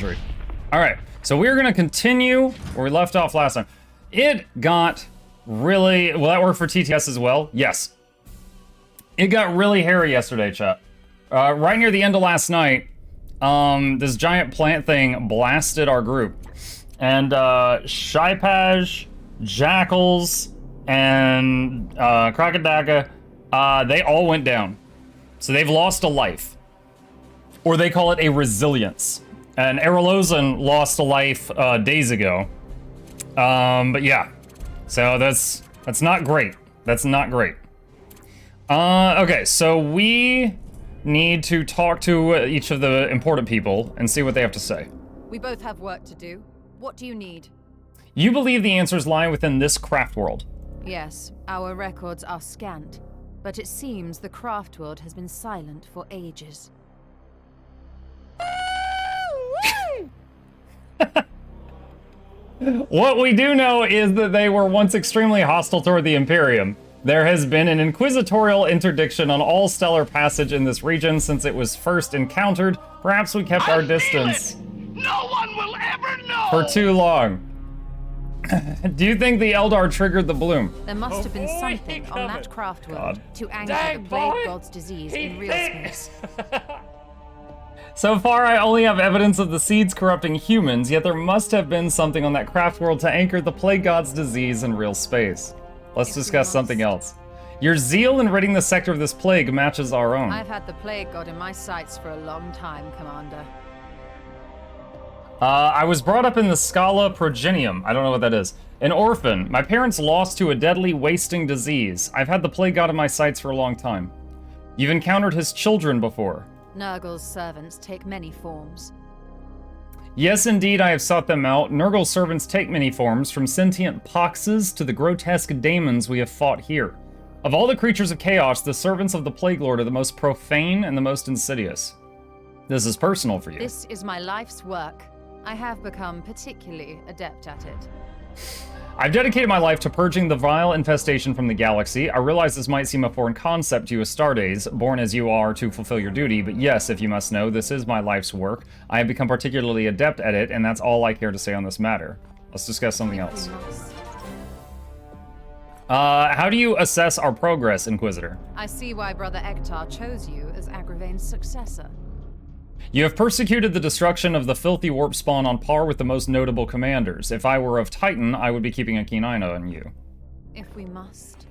infantry. Alright, so we're gonna continue where we left off last time. It got really... Will that work for TTS as well? Yes. It got really hairy yesterday, chat. Right near the end of last night, this giant plant thing blasted our group. And Shipaj, Jackals, and Crocodaka, they all went down. So they've lost a life. Or they call it a resilience. And Erolozan lost a life days ago. But yeah. So that's not great. That's not great. Okay, so we need to talk to each of the important people and see what they have to say. We both have work to do. What do you need? You believe the answers lie within this craft world. Yes, our records are scant, but it seems the craft world has been silent for ages. What we do know is that they were once extremely hostile toward the Imperium. There has been an inquisitorial interdiction on all stellar passage in this region since it was first encountered. Perhaps we kept our distance. No one will ever know! For too long. Do you think the Eldar triggered the bloom? There must have been something on that craft world to anger the plague god's disease in real space. So far, I only have evidence of the seeds corrupting humans, yet there must have been something on that craft world to anchor the plague god's disease in real space. Let's discuss something else. Your zeal in ridding the sector of this plague matches our own. I've had the plague god in my sights for a long time, Commander. I was brought up in the Scala Progenium. I don't know what that is. An orphan. My parents lost to a deadly wasting disease. I've had the plague god in my sights for a long time. You've encountered his children before. Nurgle's servants take many forms. Yes, indeed, I have sought them out. Nurgle's servants take many forms, from sentient poxes to the grotesque daemons we have fought here. Of all the creatures of chaos, the servants of the Plague Lord are the most profane and the most insidious. This is personal for you. This is my life's work. I have become particularly adept at it. I've dedicated my life to purging the vile infestation from the galaxy. I realize this might seem a foreign concept to you Astartes, born as you are to fulfill your duty, but yes, if you must know, this is my life's work. I have become particularly adept at it, and that's all I care to say on this matter. Let's discuss something else. How do you assess our progress, Inquisitor? I see why Brother Ektar chose you as Agravain's successor. You have persecuted the destruction of the filthy warp spawn on par with the most notable commanders. If I were of Titan, I would be keeping a keen eye on you. If we must.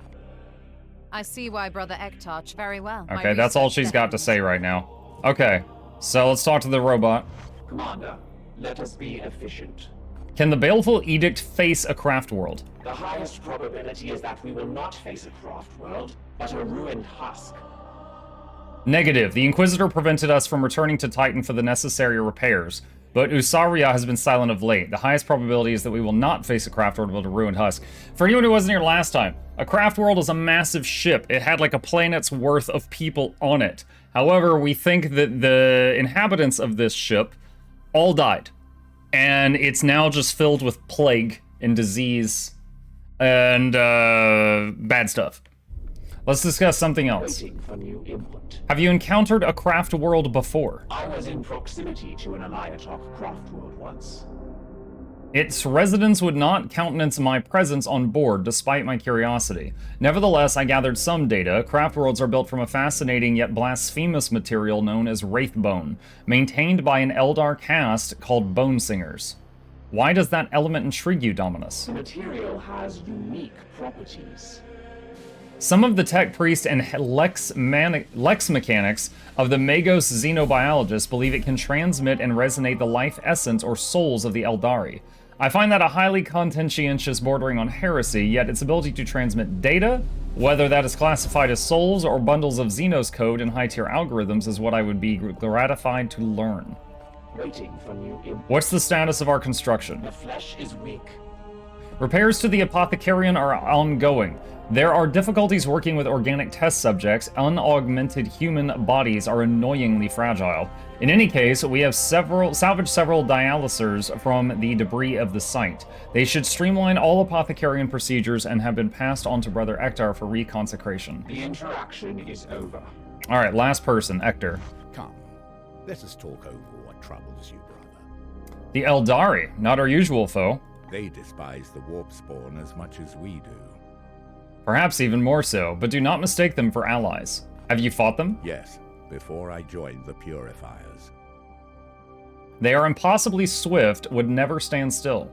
I see why Brother Ektar very well. Okay, that's all she's got to say right now. Okay, so let's talk to the robot. Commander, let us be efficient. Can the Baleful Edict face a craft world? The highest probability is that we will not face a craft world, but a ruined husk. Negative. The Inquisitor prevented us from returning to Titan for the necessary repairs, but Usaria has been silent of late. The highest probability is that we will not face a craft world but a ruined husk. For anyone who wasn't here last time, a craft world is a massive ship. It had like a planet's worth of people on it. However, we think that the inhabitants of this ship all died, and it's now just filled with plague and disease and bad stuff. Let's discuss something else. Waiting for new input. Have you encountered a craft world before? I was in proximity to an Eliatok craft world once. Its residents would not countenance my presence on board, despite my curiosity. Nevertheless, I gathered some data. Craft worlds are built from a fascinating yet blasphemous material known as Wraithbone, maintained by an Eldar caste called Bone Singers. Why does that element intrigue you, Dominus? The material has unique properties. Some of the tech priest and lex mechanics of the Magos xenobiologists believe it can transmit and resonate the life essence or souls of the Eldari. I find that a highly contentious bordering on heresy, yet its ability to transmit data, whether that is classified as souls or bundles of Xenos code and high-tier algorithms, is what I would be gratified to learn. Waiting for new input. What's the status of our construction? The flesh is weak. Repairs to the Apothecarian are ongoing. There are difficulties working with organic test subjects. Unaugmented human bodies are annoyingly fragile. In any case, we have salvaged several dialysers from the debris of the site. They should streamline all Apothecarian procedures and have been passed on to Brother Ektar for reconsecration. The interaction is over. Alright, last person, Ektar. Come, let us talk over what troubles you, brother. The Eldari, not our usual foe. They despise the warp spawn as much as we do. Perhaps even more so, but do not mistake them for allies. Have you fought them? Yes, before I joined the Purifiers. They are impossibly swift, would never stand still.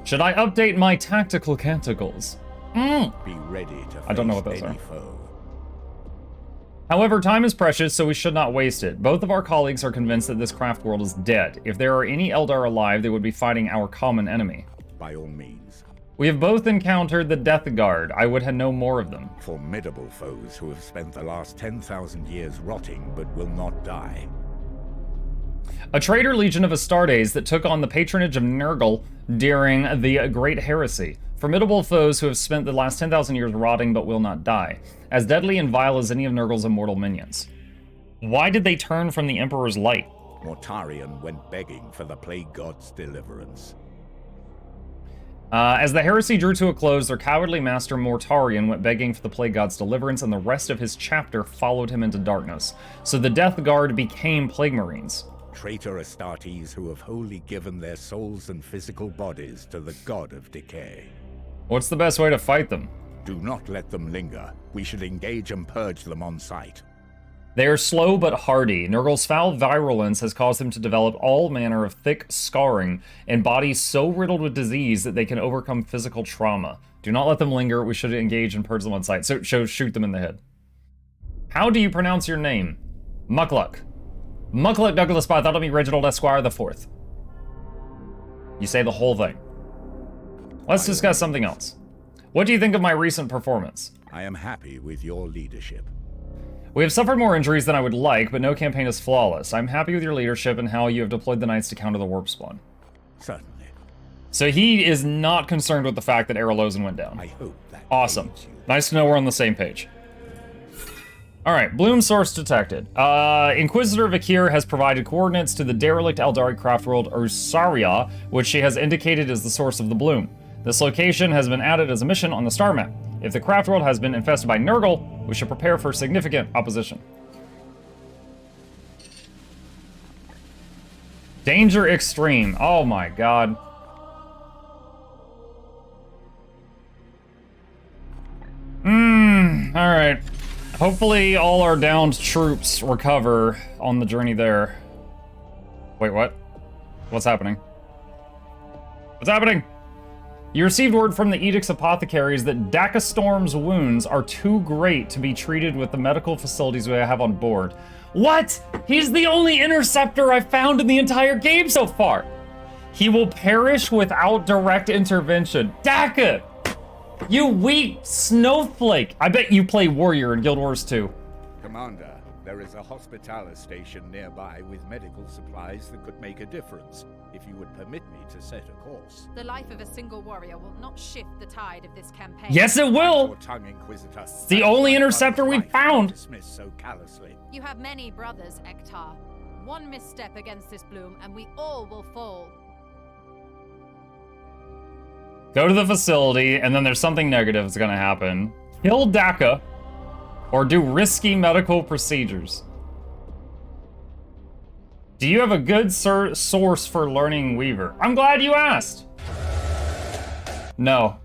Should I update my tactical canticles? Be ready to face I don't know what those any are. foe. However, time is precious, so we should not waste it. Both of our colleagues are convinced that this craft world is dead. If there are any Eldar alive, they would be fighting our common enemy. By all means. We have both encountered the Death Guard. I would know more of them. Formidable foes who have spent the last 10,000 years rotting but will not die. A traitor legion of Astartes that took on the patronage of Nurgle during the Great Heresy. Formidable foes who have spent the last 10,000 years rotting but will not die. As deadly and vile as any of Nurgle's immortal minions. Why did they turn from the Emperor's light? Mortarion went begging for the Plague God's deliverance. As the heresy drew to a close, their cowardly master Mortarion went begging for the Plague God's deliverance, and the rest of his chapter followed him into darkness. So the Death Guard became Plague Marines. Traitor Astartes who have wholly given their souls and physical bodies to the god of decay. What's the best way to fight them? Do not let them linger. We should engage and purge them on sight. They are slow but hardy. Nurgle's foul virulence has caused them to develop all manner of thick scarring and bodies so riddled with disease that they can overcome physical trauma. Do not let them linger. We should engage and purge them on sight. So shoot them in the head. How do you pronounce your name? Mukluk. Mukluk Douglas Bartholomew Reginald Esquire the Fourth. You say the whole thing. Let's discuss something else. What do you think of my recent performance? I am happy with your leadership. We have suffered more injuries than I would like, but no campaign is flawless. I'm happy with your leadership and how you have deployed the knights to counter the warp spawn. Certainly. So he is not concerned with the fact that Erolozen went down. I hope that Awesome. aids you. Nice to know we're on the same page. Alright, Bloom source detected. Inquisitor Vakir has provided coordinates to the derelict Eldari craft world Ursaria, which she has indicated is the source of the bloom. This location has been added as a mission on the star map. If the craft world has been infested by Nurgle, we should prepare for significant opposition. Danger extreme. Oh my god. Alright. Hopefully all our downed troops recover on the journey there. Wait, what? What's happening? What's happening? You received word from the Edict's apothecaries that Dakastorm's wounds are too great to be treated with the medical facilities we have on board. What? He's the only interceptor I've found in the entire game so far. He will perish without direct intervention. Daka! You weak snowflake! I bet you play Warrior in Guild Wars 2. Commander, there is a hospitalis station nearby with medical supplies that could make a difference, if you would permit me to set a course. The life of a single warrior will not shift the tide of this campaign. Yes, it will! Your tongue, Inquisitor. It's the only interceptor we've found! Dismissed so callously. You have many brothers, Ektar. One misstep against this bloom, and we all will fall. Go to the facility, and then there's something negative that's gonna happen. Kill Daka, or do risky medical procedures. Do you have a good source for learning Weaver? I'm glad you asked! No.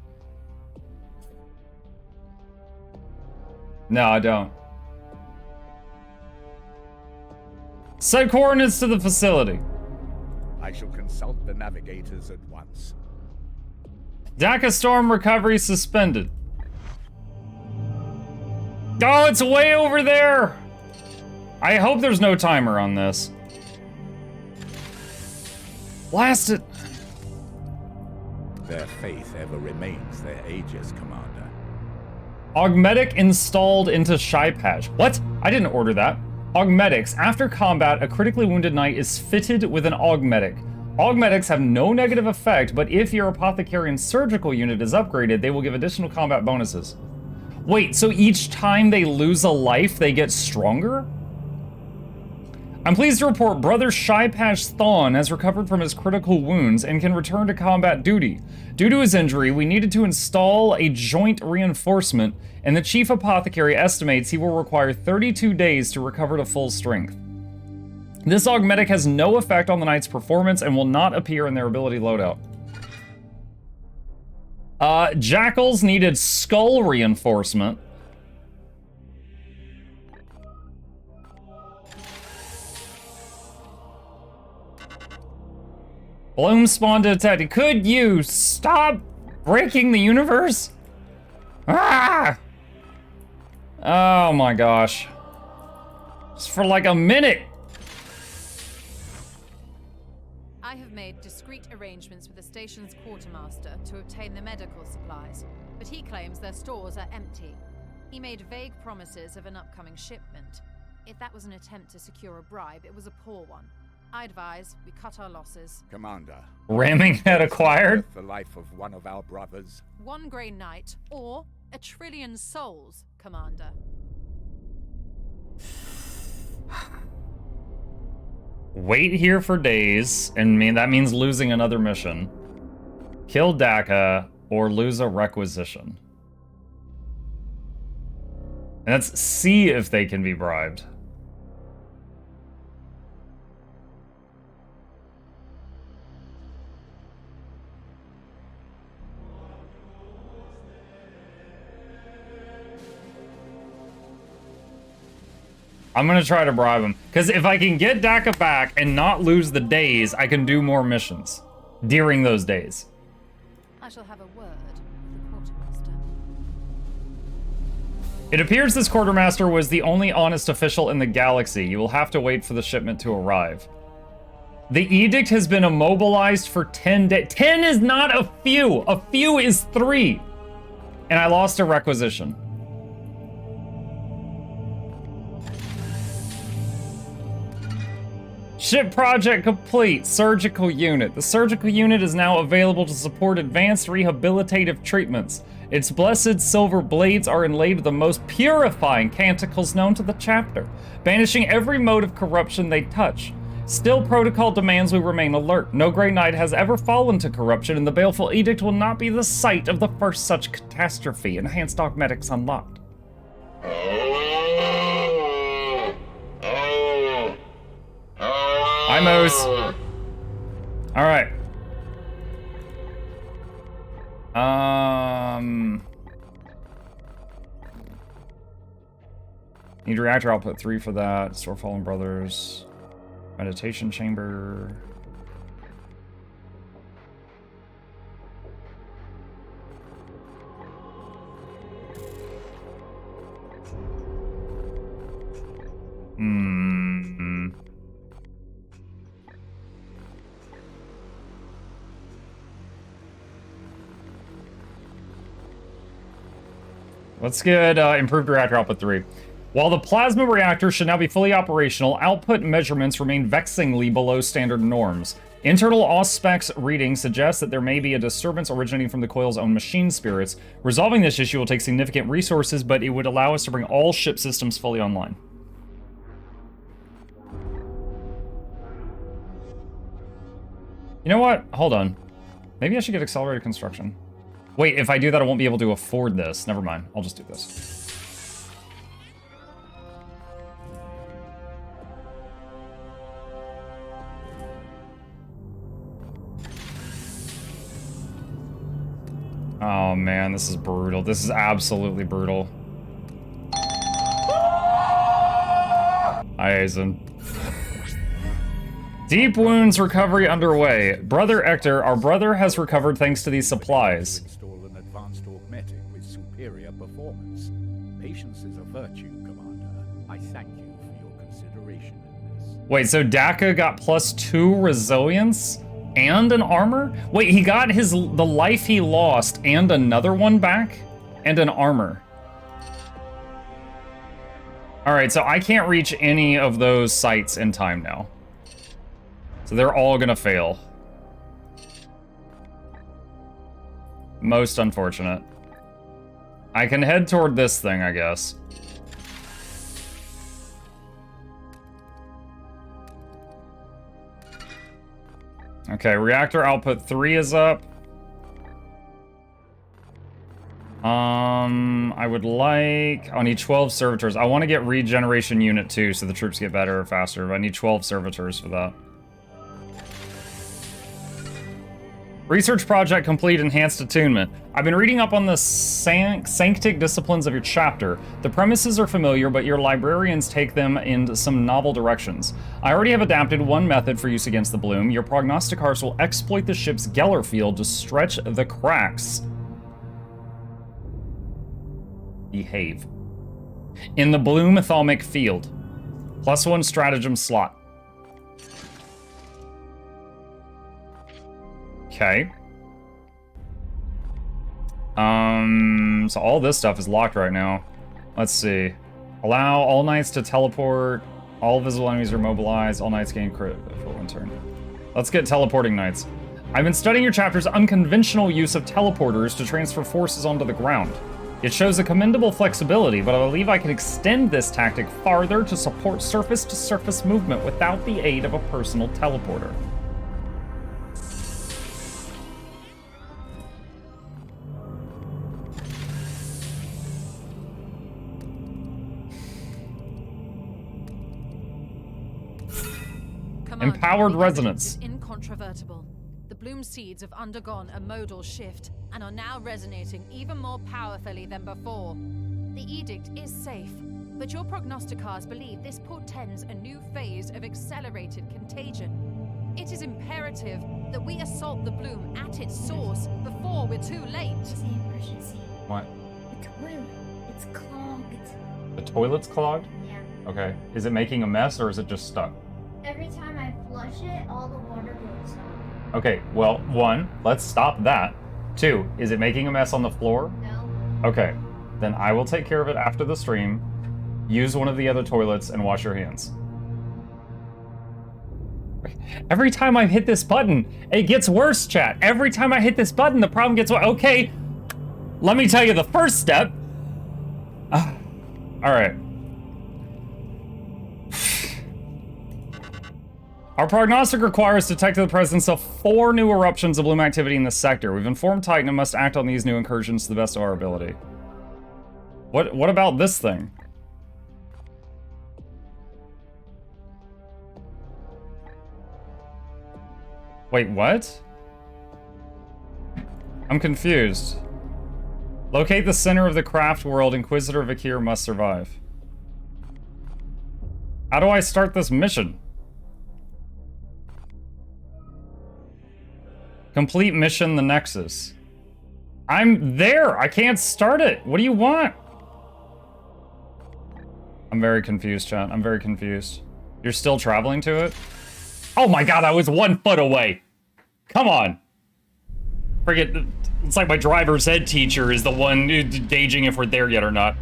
No, I don't. Set coordinates to the facility. I shall consult the navigators at once. Daka Storm recovery suspended. Oh, it's way over there! I hope there's no timer on this. Blast it! Their faith ever remains their Aegis, Commander. Augmetic installed into Shy Patch. What? I didn't order that. Augmetics. After combat, a critically wounded knight is fitted with an augmetic. Augmetics have no negative effect, but if your Apothecarian surgical unit is upgraded, they will give additional combat bonuses. Wait, so each time they lose a life, they get stronger? I'm pleased to report Brother Shypatch Thawne has recovered from his critical wounds and can return to combat duty. Due to his injury, we needed to install a joint reinforcement, and the Chief Apothecary estimates he will require 32 days to recover to full strength. This augmetic has no effect on the knight's performance and will not appear in their ability loadout. Jackals needed skull reinforcement. Bloom spawned detected. Could you stop breaking the universe? Ah! Oh my gosh. Just for like a minute. I have made discreet arrangements with the station's quartermaster to obtain the medical supplies, but he claims their stores are empty. He made vague promises of an upcoming shipment. If that was an attempt to secure a bribe, it was a poor one. I advise we cut our losses. Commander. Ramming head acquired. The life of one of our brothers. One Grey Knight, or a trillion souls, Commander. Wait here for days, and that means losing another mission. Kill Daka, or lose a requisition. And let's see if they can be bribed. I'm gonna try to bribe him. Because if I can get Daka back and not lose the days, I can do more missions during those days. I shall have a word with the quartermaster. It appears this quartermaster was the only honest official in the galaxy. You will have to wait for the shipment to arrive. The edict has been immobilized for 10 days. 10 is not a few. A few is 3. And I lost a requisition. Ship project complete. Surgical unit. The surgical unit is now available to support advanced rehabilitative treatments. Its blessed silver blades are inlaid with the most purifying canticles known to the chapter, banishing every mode of corruption they touch. Still, protocol demands we remain alert. No Grey Knight has ever fallen to corruption, and the baleful edict will not be the site of the first such catastrophe. Enhanced augmetics unlocked. Hi, Moose. All right. Need reactor output 3 for that. Store Fallen Brothers. Meditation chamber. Let's get improved reactor output 3. While the plasma reactor should now be fully operational, output measurements remain vexingly below standard norms. Internal AusSpecs readings suggest that there may be a disturbance originating from the coil's own machine spirits. Resolving this issue will take significant resources, but it would allow us to bring all ship systems fully online. You know what? Hold on. Maybe I should get accelerated construction. Wait, if I do that, I won't be able to afford this. Never mind. I'll just do this. Oh man, this is brutal. This is absolutely brutal. Hi, Aizen. Deep wounds recovery underway. Brother Ector, our brother has recovered thanks to these supplies. Install an advanced augmetic with superior performance. Patience is a virtue, Commander. I thank you for your consideration in this. Wait, so Daka got +2 resilience and an armor? Wait, he got the life he lost and another one back? And an armor. Alright, so I can't reach any of those sites in time now. So they're all gonna fail. Most unfortunate. I can head toward this thing, I guess. Okay, reactor output 3 is up. I would like... I need 12 servitors. I want to get regeneration unit too, so the troops get better or faster. But I need 12 servitors for that. Research project complete, enhanced attunement. I've been reading up on the sanctic disciplines of your chapter. The premises are familiar, but your librarians take them in some novel directions. I already have adapted one method for use against the Bloom. Your prognosticars will exploit the ship's Geller field to stretch the cracks. Behave. In the Bloom Thalmic field. +1 stratagem slot. Okay. So all this stuff is locked right now. Let's see. Allow all knights to teleport. All visible enemies are mobilized. All knights gain crit for 1 turn. Let's get teleporting knights. I've been studying your chapter's unconventional use of teleporters to transfer forces onto the ground. It shows a commendable flexibility, but I believe I can extend this tactic farther to support surface-to-surface movement without the aid of a personal teleporter. Empowered resonance. Incontrovertible. The Bloom seeds have undergone a modal shift and are now resonating even more powerfully than before. The edict is safe, but your prognosticars believe this portends a new phase of accelerated contagion. It is imperative that we assault the Bloom at its source before we're too late. It's an emergency. What? The toilet. It's clogged. The toilet's clogged? Yeah. Okay. Is it making a mess or is it just stuck? Every time I flush it, all the water goes up. Okay, well, 1, let's stop that. 2, is it making a mess on the floor? No. Okay, then I will take care of it after the stream. Use one of the other toilets and wash your hands. Every time I hit this button, it gets worse, chat. Every time I hit this button, the problem gets worse. Okay, let me tell you the first step. All right. Our prognostic requires detecting the presence of 4 new eruptions of Bloom activity in this sector. We've informed Titan and must act on these new incursions to the best of our ability. What about this thing? Wait, what? I'm confused. Locate the center of the craft world. Inquisitor Vakir must survive. How do I start this mission? Complete mission, the Nexus. I'm there! I can't start it! What do you want? I'm very confused, chat. I'm very confused. You're still traveling to it? Oh my god, I was 1 foot away! Come on! Forget, it's like my driver's ed teacher is the one gauging if we're there yet or not.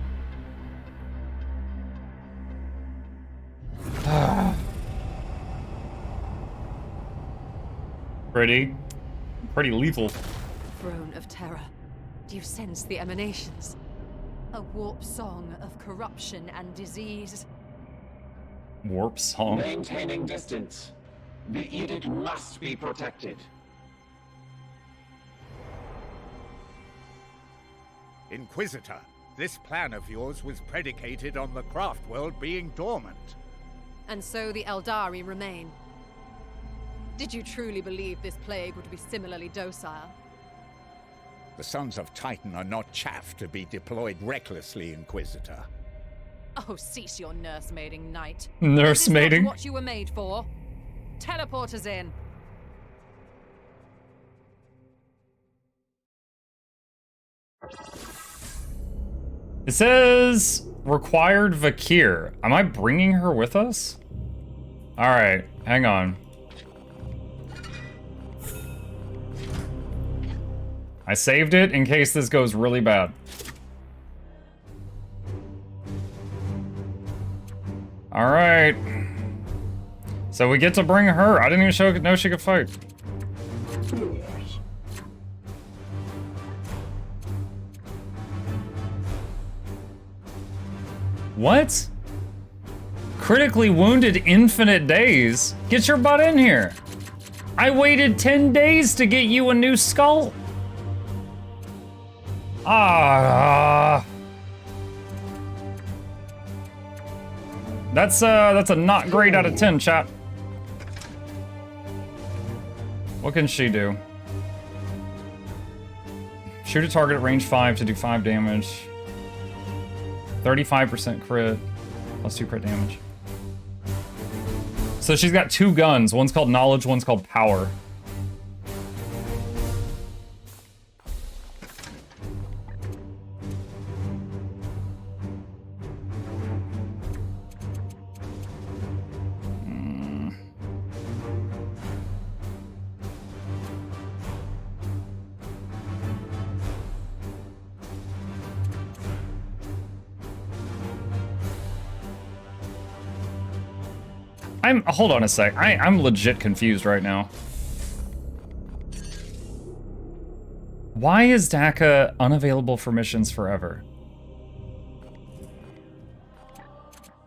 Pretty lethal. Throne of Terror. Do you sense the emanations? A warp song of corruption and disease. Warp song? Maintaining distance. The edict must be protected. Inquisitor, this plan of yours was predicated on the craft world being dormant. And so the Eldari remain. Did you truly believe this plague would be similarly docile? The Sons of Titan are not chaff to be deployed recklessly, Inquisitor. Oh, cease your nursemaiding, knight. Nursemaiding? This is not what you were made for. Teleporters in. It says required Vakir. Am I bringing her with us? All right, hang on. I saved it in case this goes really bad. All right. So we get to bring her. I didn't even know she could fight. What? Critically wounded infinite days? Get your butt in here. I waited 10 days to get you a new skull. Ah. That's a not great out of 10, chat. What can she do? Shoot a target at range 5 to do 5 damage. 35% crit. Plus 2 crit damage. So she's got 2 guns. One's called Knowledge, one's called Power. Hold on a sec. I'm legit confused right now. Why is DACA unavailable for missions forever?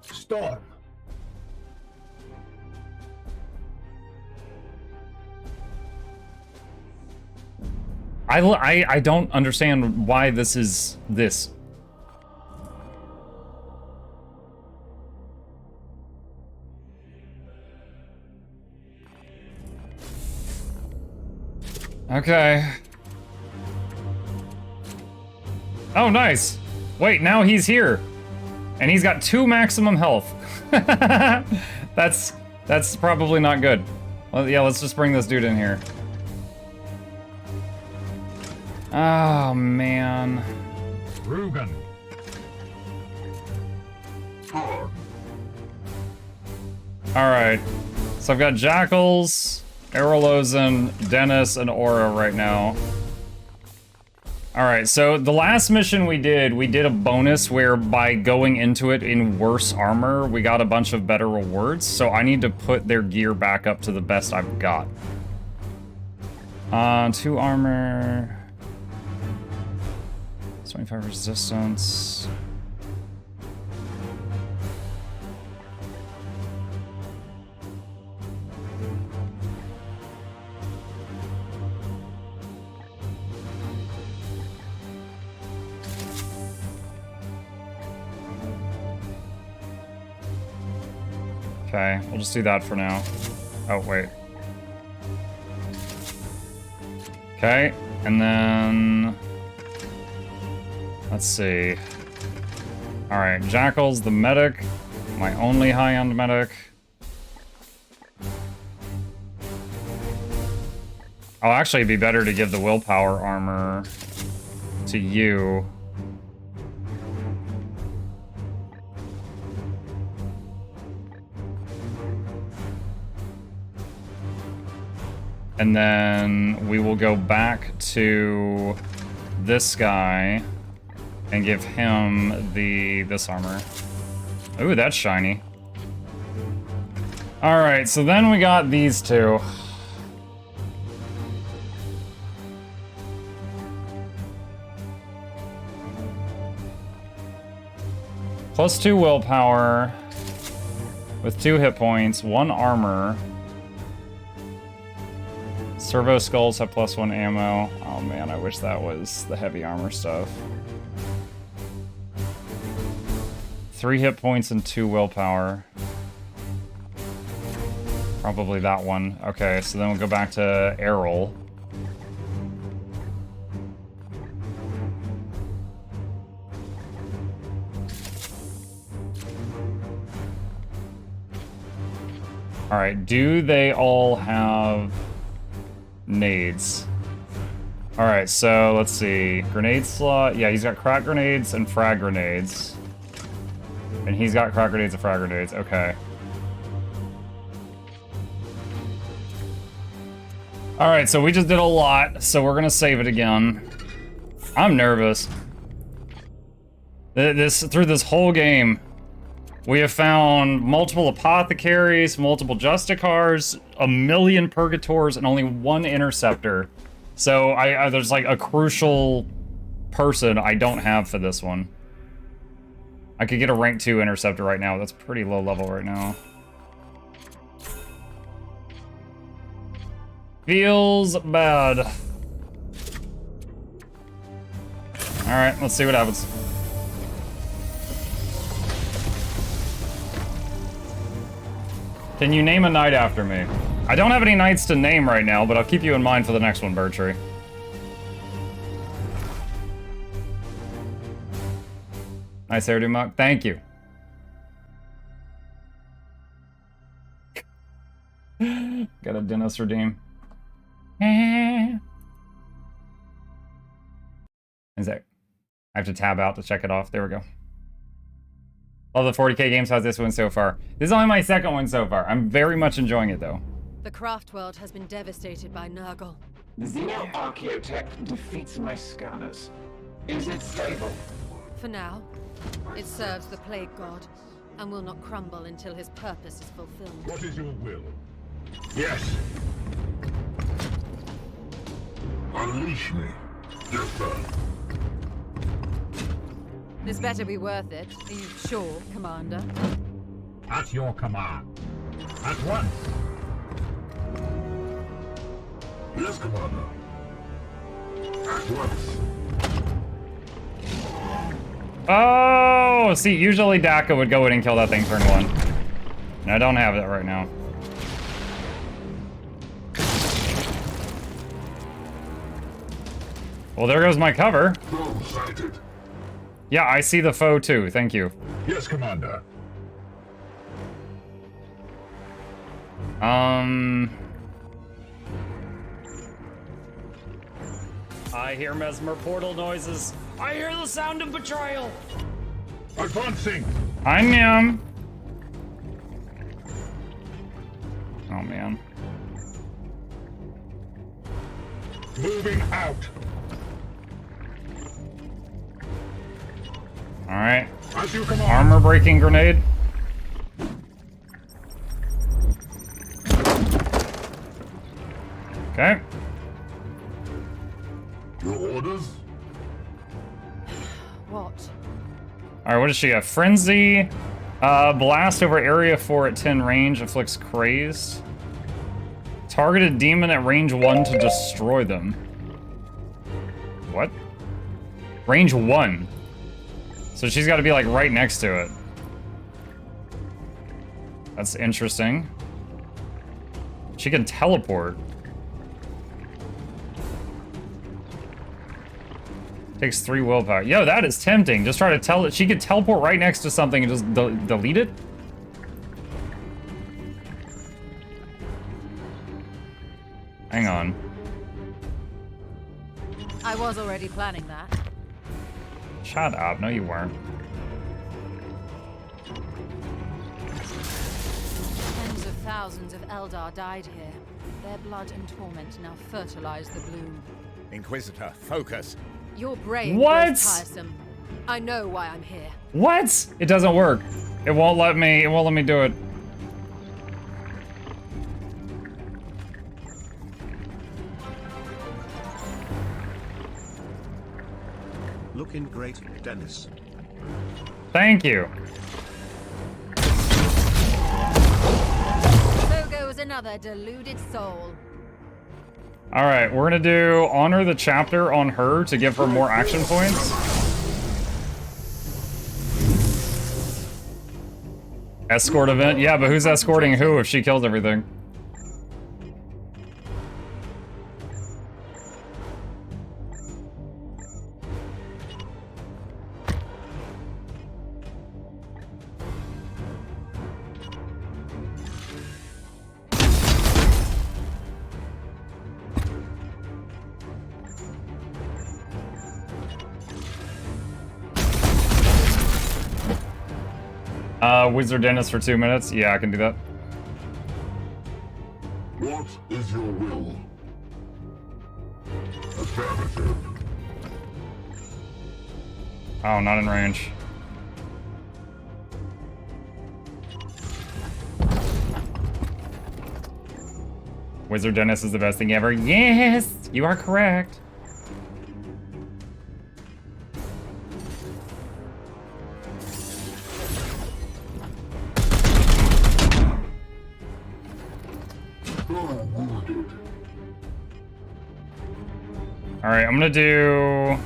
Storm. I don't understand why this is this. Okay. Oh, nice. Wait, now he's here. And he's got 2 maximum health. That's probably not good. Well, yeah, let's just bring this dude in here. Oh, man. Rugen. Alright. So I've got Jackals, Erolozen, Dennis, and Aura right now. Alright, so the last mission we did a bonus where by going into it in worse armor, we got a bunch of better rewards, so I need to put their gear back up to the best I've got. 2 armor... 25 resistance... Okay, we'll just do that for now. Oh, wait. Okay, and then... Let's see. Alright, Jackal's the medic. My only high-end medic. Oh, actually, it'd be better to give the willpower armor to you. And then we will go back to this guy and give him this armor. Ooh, that's shiny. All right, so then we got these 2. Plus 2 willpower with 2 hit points, 1 armor. Servo skulls have plus 1 ammo. Oh man, I wish that was the heavy armor stuff. 3 hit points and 2 willpower. Probably that one. Okay, so then we'll go back to Errol. Alright, do they all have nades? Alright, so let's see. Grenade slot. Yeah, he's got crack grenades and frag grenades. And he's got crack grenades and frag grenades. Okay. Alright, so we just did a lot, so we're gonna save it again. I'm nervous. Through this whole game, we have found multiple apothecaries, multiple justicars, 1,000,000 purgators, and only 1 interceptor. So there's like a crucial person I don't have for this one. I could get a rank 2 interceptor right now. That's pretty low level right now. Feels bad. Alright, let's see what happens. Can you name a knight after me? I don't have any knights to name right now, but I'll keep you in mind for the next one, Bertree. Nice hairdo, Muck. Thank you. Got a dentist redeem. Is that? I have to tab out to check it off. There we go. All the 40k games. How's this one so far? This is only my second one so far. I'm very much enjoying it though. The craft world has been devastated by Nurgle. The Xeno-Archaeotech defeats my scanners. Is it stable? For now, it serves the Plague God and will not crumble until his purpose is fulfilled. What is your will? Yes. Unleash me. Yes, sir. This better be worth it. Are you sure, Commander? At your command. At once. Yes, Commander. At once. Oh, see, usually Daka would go in and kill that thing turn 1. And I don't have it right now. Well, there goes my cover. Foe sighted. Yeah, I see the foe too. Thank you. Yes, Commander. I hear Mesmer portal noises. I hear the sound of betrayal. Advancing. I am. Oh man. Moving out. All right. As you command. Armor breaking grenade. Okay. Your orders? What? All right, what does she have? Frenzy. Blast over area 4 at 10 range inflicts crazed. Targeted demon at range 1 to destroy them. What? Range 1. So she's got to be like right next to it. That's interesting. She can teleport. Takes 3 willpower. Yo, that is tempting. Just try to tell it. She could teleport right next to something and just delete it. Hang on. I was already planning that. Shut up. No, you weren't. Tens of thousands of Eldar died here. Their blood and torment now fertilize the bloom. Inquisitor, focus. Your brain What? grows tiresome. I know why I'm here. What? It doesn't work. It won't let me. It won't let me do it. Looking great, Dennis. Thank you. So goes another deluded soul. All right, we're gonna do honor the chapter on her to give her more action points. Escort event? Yeah, but who's escorting who if she kills everything? Wizard Dennis for 2 minutes? Yeah, I can do that. What is your will? Affirmative. Oh, not in range. Wizard Dennis is the best thing ever. Yes, you are correct. All right, I'm gonna do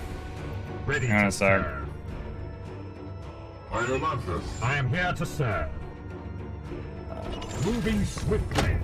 Ready Hang on to a sec. serve. Daemonhunters. I am here to serve. Moving swiftly.